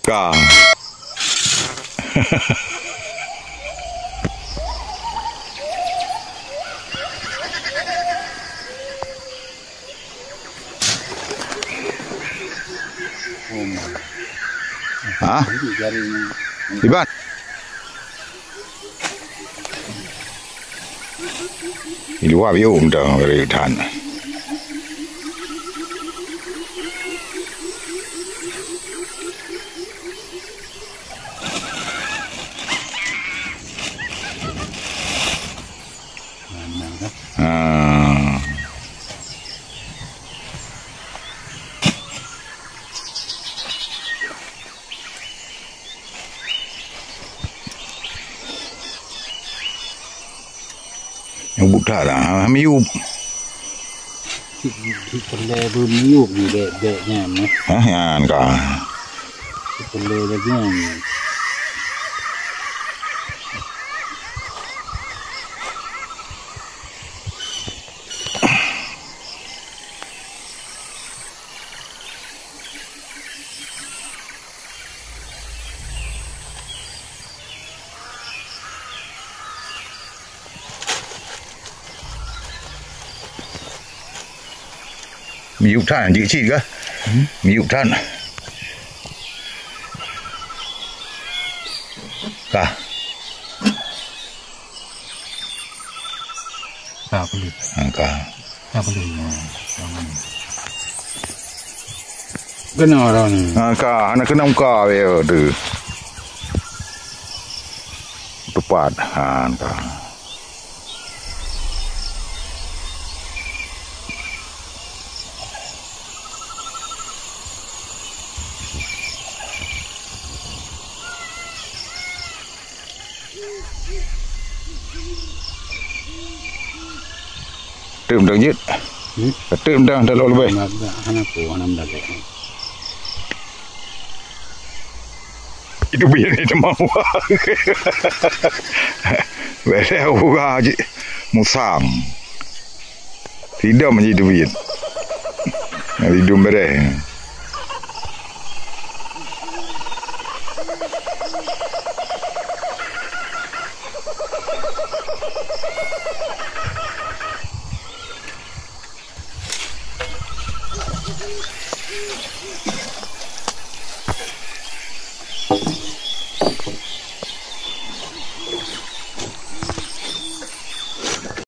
Kah. Hah? Iban. Di luar biu dah dari tan. Yang budak lah, miup. Pelai bermiup di dek-deknya mah. Hah, yan kah. Pelai lagi ni. Miup tan je kecil ke? Miup tan. Kah. Kah boleh. Kah. Kah boleh. Kena orang ni. Kah, anak kena muka dia tu. Tepat, kah. Tüm dah jit. Tüm dah lalu lebih. Anak dah. Itu biar ni demam. Belah orang je musang. Tidak menjadi biar. Hidup bereh.